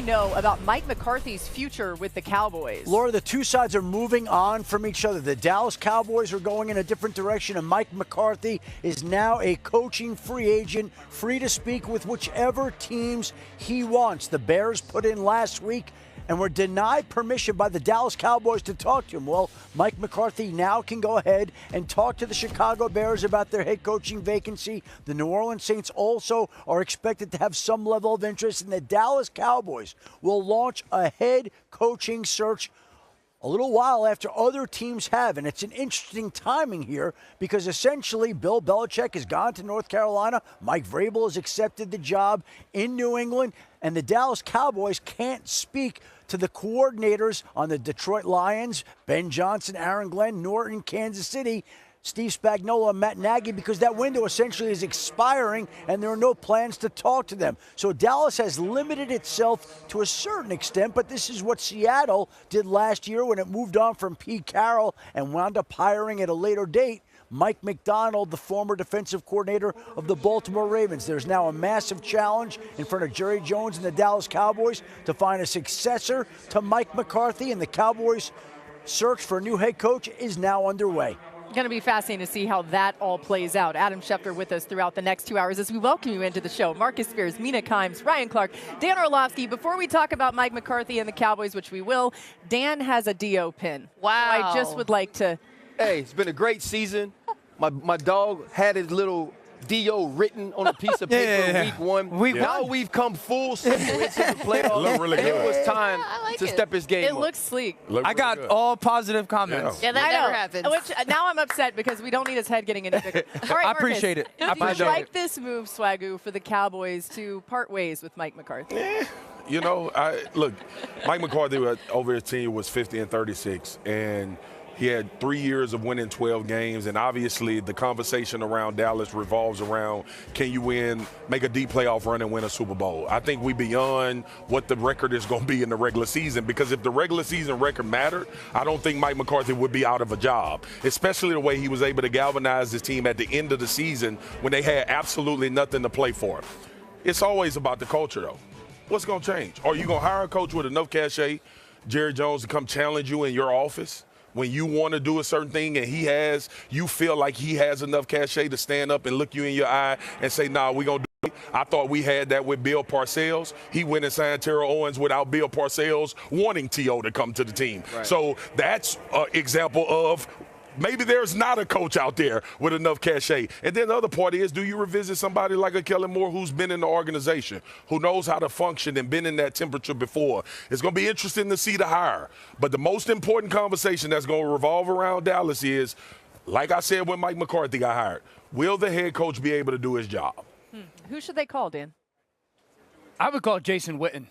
we know about Mike McCarthy's future with the Cowboys? Laura, the two sides are moving on from each other. The Dallas Cowboys are going in a different direction, and Mike McCarthy is now a coaching free agent, free to speak with whichever teams he wants. The Bears put in last week and were denied permission by the Dallas Cowboys to talk to him. Well, Mike McCarthy now can go ahead and talk to the Chicago Bears about their head coaching vacancy. The New Orleans Saints also are expected to have some level of interest, and the Dallas Cowboys will launch a head coaching search a little while after other teams have. And it's an interesting timing here because essentially Bill Belichick has gone to North Carolina. Mike Vrabel has accepted the job in New England. And the Dallas Cowboys can't speak to the coordinators on the Detroit Lions, Ben Johnson, Aaron Glenn, Norton, Kansas City, Steve Spagnuolo, and Matt Nagy, because that window essentially is expiring and there are no plans to talk to them. So Dallas has limited itself to a certain extent, but this is what Seattle did last year when it moved on from Pete Carroll and wound up hiring at a later date Mike Macdonald, the former defensive coordinator of the Baltimore Ravens. There's now a massive challenge in front of Jerry Jones and the Dallas Cowboys to find a successor to Mike McCarthy, and the Cowboys' search for a new head coach is now underway. Going to be fascinating to see how that all plays out. Adam Schefter with us throughout the next 2 hours as we welcome you into the show. Marcus Spears, Mina Kimes, Ryan Clark, Dan Orlovsky. Before we talk about Mike McCarthy and the Cowboys, which we will, Dan has a Dio pin. Wow. So I just would like to... Hey, it's been a great season. My dog had his little D.O. written on a piece of paper week one. Now we've come full circle into the playoffs. Really and it was time to step his game It up. looks sleek. I got all positive comments. Yeah, that never happens. Which, now I'm upset because we don't need his head getting into big. All right, I Marcus, appreciate it. Do you like this move, Swagoo, for the Cowboys to part ways with Mike McCarthy? You know, look, Mike McCarthy over his team was 50-36, and he had 3 years of winning 12 games, and obviously the conversation around Dallas revolves around, can you make a deep playoff run and win a Super Bowl? I think we beyond what the record is going to be in the regular season, because if the regular season record mattered, I don't think Mike McCarthy would be out of a job, especially the way he was able to galvanize his team at the end of the season when they had absolutely nothing to play for. It's always about the culture, though. What's going to change? Are you going to hire a coach with enough cachet, Jerry Jones, to come challenge you in your office when you want to do a certain thing and you feel like he has enough cachet to stand up and look you in your eye and say, nah, we're going to do it? I thought we had that with Bill Parcells. He went and signed Terrell Owens without Bill Parcells wanting T.O. to come to the team. Right. So that's an example of maybe there's not a coach out there with enough cachet. And then the other part is, do you revisit somebody like a Kellen Moore who's been in the organization, who knows how to function and been in that temperature before? It's going to be interesting to see the hire. But the most important conversation that's going to revolve around Dallas is, like I said when Mike McCarthy got hired, will the head coach be able to do his job? Who should they call, Dan? I would call Jason Witten.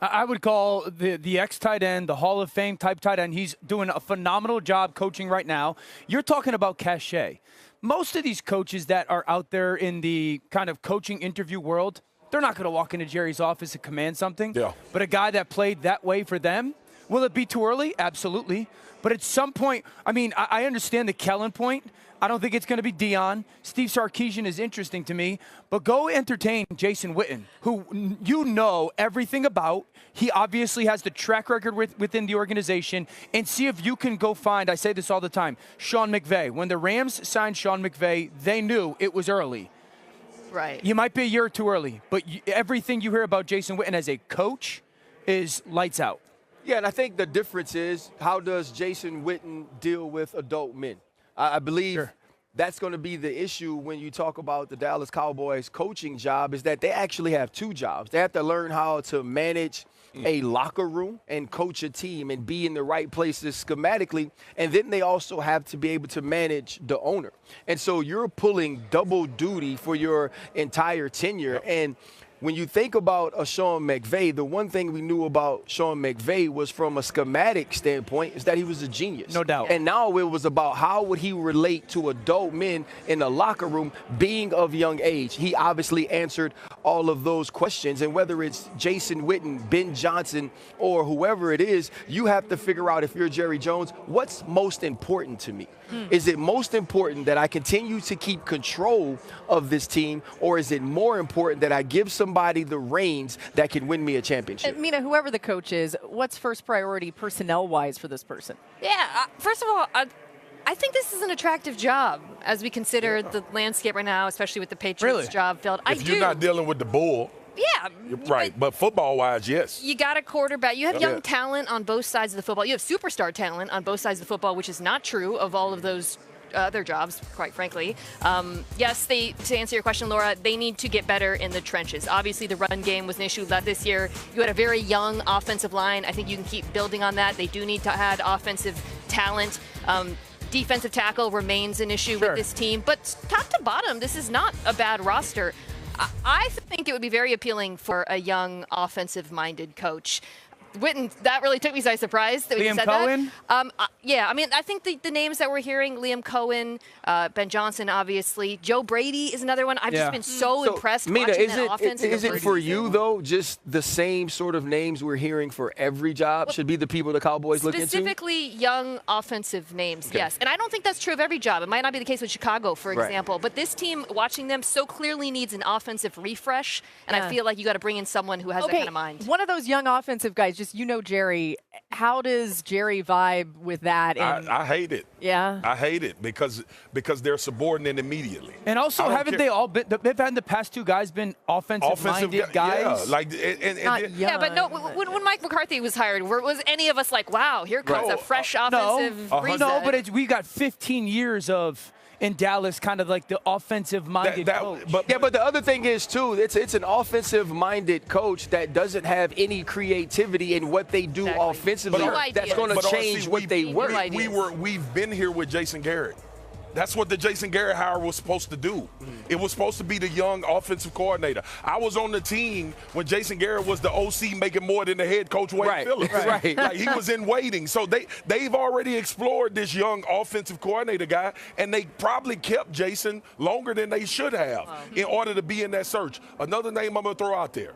I would call the ex-tight end, the Hall of Fame type tight end. He's doing a phenomenal job coaching right now. You're talking about cachet. Most of these coaches that are out there in the kind of coaching interview world, they're not going to walk into Jerry's office and command something. Yeah. But a guy that played that way for them, will it be too early? Absolutely. But at some point, I mean, I understand the Kellen point. I don't think it's going to be Dion. Steve Sarkisian is interesting to me. But go entertain Jason Witten, who you know everything about. He obviously has the track record within the organization. And see if you can go find, I say this all the time, Sean McVay. When the Rams signed Sean McVay, they knew it was early. Right. You might be a year too early. But everything you hear about Jason Witten as a coach is lights out. Yeah, and I think the difference is, how does Jason Witten deal with adult men? I believe that's going to be the issue when you talk about the Dallas Cowboys coaching job, is that they actually have two jobs. They have to learn how to manage a locker room and coach a team and be in the right places schematically. And then they also have to be able to manage the owner. And so you're pulling double duty for your entire tenure. And when you think about a Sean McVay, the one thing we knew about Sean McVay was, from a schematic standpoint, is that he was a genius. No doubt. And now it was about how would he relate to adult men in the locker room, being of young age. He obviously answered all of those questions. And whether it's Jason Witten, Ben Johnson, or whoever it is, you have to figure out, if you're Jerry Jones, what's most important to me? Is it most important that I continue to keep control of this team, or is it more important that I give some somebody the reins that can win me a championship. Mina, whoever the coach is, what's first priority personnel-wise for this person? Yeah, first of all, I think this is an attractive job as we consider the landscape right now, especially with the Patriots job filled. If you're not dealing with the bull. Yeah. Right, but football-wise, yes. You got a quarterback. You have young talent on both sides of the football. You have superstar talent on both sides of the football, which is not true of all of those other jobs, quite frankly. Yes, to answer your question, Laura, they need to get better in the trenches. Obviously, the run game was an issue this year. You had a very young offensive line. I think you can keep building on that. They do need to add offensive talent. Defensive tackle remains an issue with this team. But top to bottom, this is not a bad roster. I think it would be very appealing for a young offensive-minded coach. Witten, that really took me by surprise that we said Cohen? that. Yeah, I mean, I think the names that we're hearing, Liam Cohen, Ben Johnson, obviously. Joe Brady is another one. I've just been so impressed Mina, watching that offense. Is it for you, though, just the same sort of names we're hearing for every job should be the people the Cowboys look into? Specifically young offensive names, yes. And I don't think that's true of every job. It might not be the case with Chicago, for example. But this team, watching them, so clearly needs an offensive refresh. And I feel like you got to bring in someone who has that kind of mind. One of those young offensive guys, just Jerry. How does Jerry vibe with that? I hate it. Yeah, I hate it because they're subordinate immediately. And also, haven't they all been? They've had the past two guys been offensive-minded guys. Yeah, like but no. When Mike McCarthy was hired, was any of us like, wow, here comes a fresh offensive reset? No, but we got 15 years of. In Dallas, kind of like the offensive-minded coach. But the other thing is, too, it's an offensive-minded coach that doesn't have any creativity in what they do offensively. That's going to change what they work. We've been here with Jason Garrett. That's what the Jason Garrett hire was supposed to do. It was supposed to be the young offensive coordinator. I was on the team when Jason Garrett was the OC making more than the head coach Wade Phillips. Right. Like he was in waiting. So they've already explored this young offensive coordinator guy, and they probably kept Jason longer than they should have in order to be in that search. Another name I'm going to throw out there,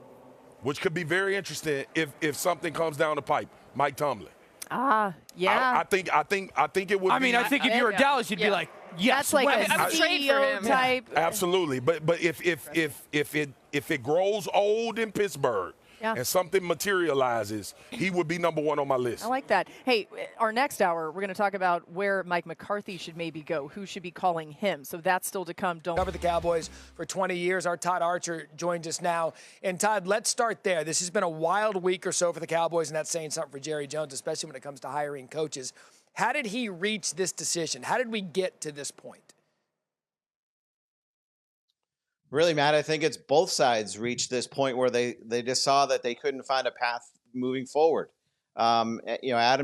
which could be very interesting if something comes down the pipe, Mike Tomlin. Yeah. I think it would. I mean, I think if you were Dallas, you'd be like, yes, that's like a CEO type. Absolutely, but if it grows old in Pittsburgh and something materializes, he would be number one on my list. I like that. Hey, our next hour, we're going to talk about where Mike McCarthy should maybe go, who should be calling him. So that's still to come. Covered the Cowboys for 20 years. Our Todd Archer joins us now. And Todd, let's start there. This has been a wild week or so for the Cowboys, and that's saying something for Jerry Jones, especially when it comes to hiring coaches. How did he reach this decision? How did we get to this point? Really, Matt, I think it's both sides reached this point where they just saw that they couldn't find a path moving forward. Adam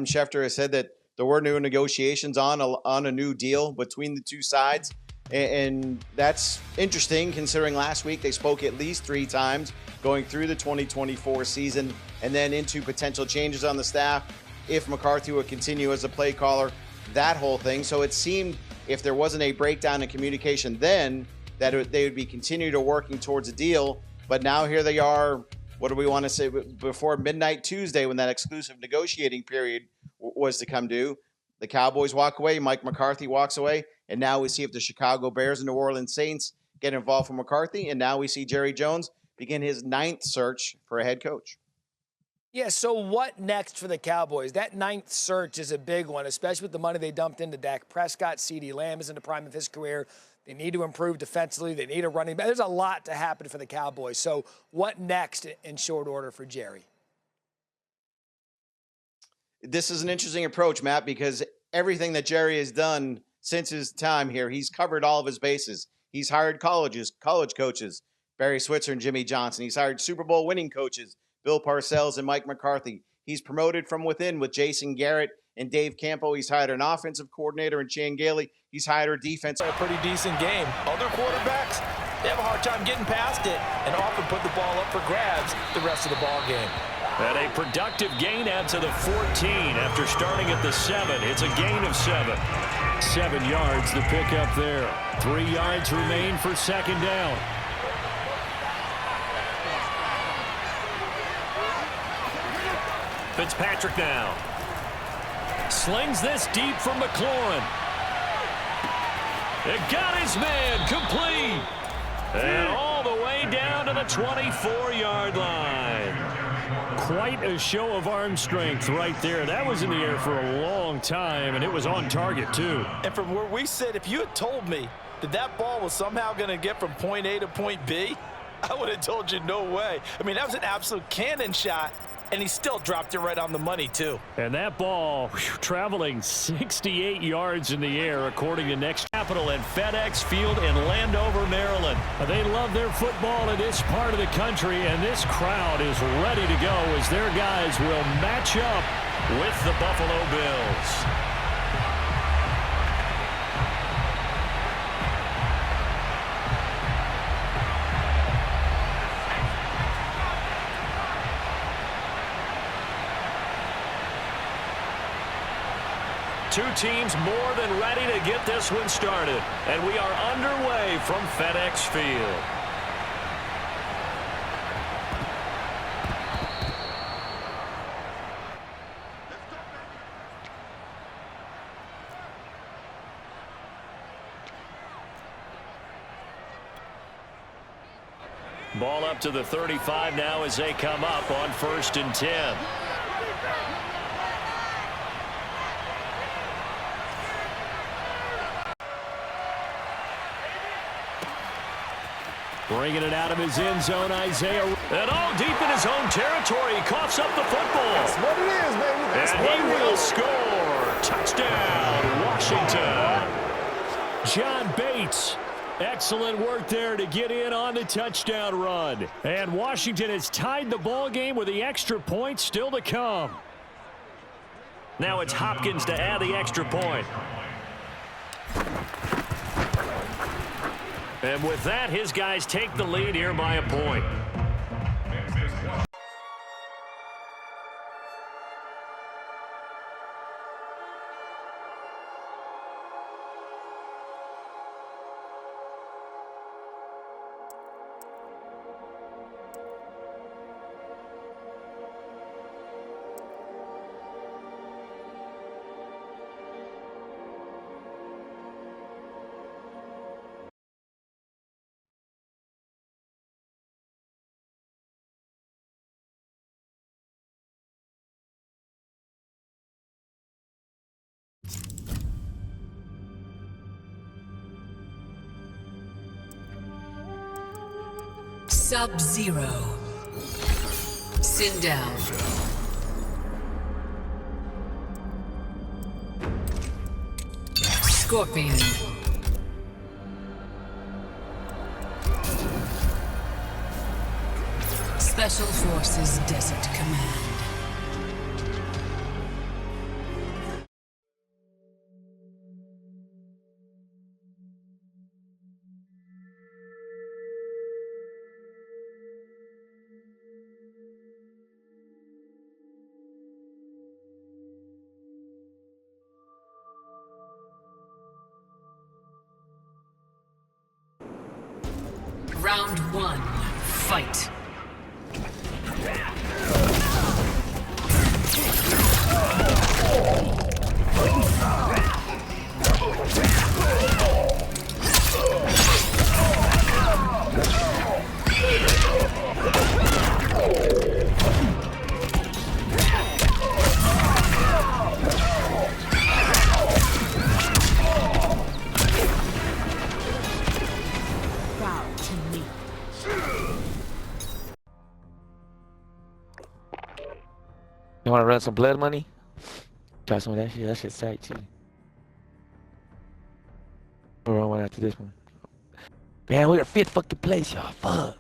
Schefter has said that there were new negotiations on a new deal between the two sides, and that's interesting considering last week they spoke at least 3 times going through the 2024 season and then into potential changes on the staff if McCarthy would continue as a play caller, that whole thing. So it seemed if there wasn't a breakdown in communication then, that they would be continue to working towards a deal. But now here they are, what do we want to say, before midnight Tuesday when that exclusive negotiating period was to come due. The Cowboys walk away, Mike McCarthy walks away, and now we see if the Chicago Bears and New Orleans Saints get involved for McCarthy, and now we see Jerry Jones begin his 9th search for a head coach. Yeah, so what next for the Cowboys? That 9th search is a big one, especially with the money they dumped into Dak Prescott. CeeDee Lamb is in the prime of his career. They need to improve defensively. They need a running back. There's a lot to happen for the Cowboys. So what next in short order for Jerry? This is an interesting approach, Matt, because everything that Jerry has done since his time here, he's covered all of his bases. He's hired college coaches, Barry Switzer and Jimmy Johnson. He's hired Super Bowl winning coaches, Bill Parcells and Mike McCarthy. He's promoted from within with Jason Garrett and Dave Campo. He's hired an offensive coordinator in Chan Gailey. He's hired a defense. A pretty decent game. Other quarterbacks, they have a hard time getting past it and often put the ball up for grabs the rest of the ball game. And a productive gain out to the 14 after starting at the 7. It's a gain of 7. 7 yards the pickup there. 3 yards remain for second down. Fitzpatrick now. Slings this deep from McLaurin. It got his man complete. And all the way way down to the 24-yard line. Quite a show of arm strength right there. That was in the air for a long time, and it was on target, too. And from where we sit, if you had told me that that ball was somehow going to get from point A to point B, I would have told you no way. I mean, that was an absolute cannon shot, and he still dropped it right on the money, too. And that ball traveling 68 yards in the air, according to Next Capital and FedEx Field in Landover, Maryland. They love their football in this part of the country, and this crowd is ready to go as their guys will match up with the Buffalo Bills. Two teams more than ready to get this one started. And we are underway from FedEx Field. Ball up to the 35 now as they come up on 1st and 10. Bringing it out of his end zone, Isaiah. And all deep in his own territory. He coughs up the football. That's what it is, baby. That's and what he it will is. score. Touchdown, Washington. John Bates. Excellent work there to get in on the touchdown run. And Washington has tied the ball game with the extra point still to come. Now it's Hopkins to add the extra point. And with that, his guys take the lead here by a point. Sub-Zero. Sit down. Scorpion. Special Forces Desert Command. Round one, fight. You want to run some blood money? Try some of that shit. That shit's tight too. We'll run one after this one. Man, we're 5th fucking place, y'all. Fuck.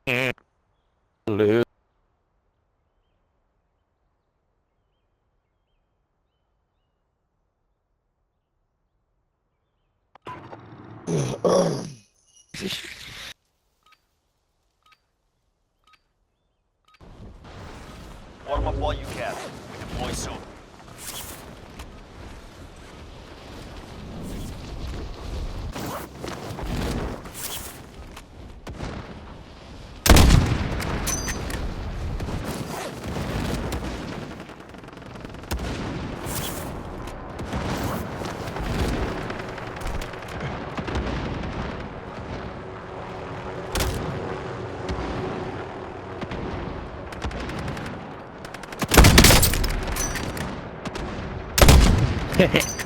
Lose. Warm up all you can. We deploy soon. Hehe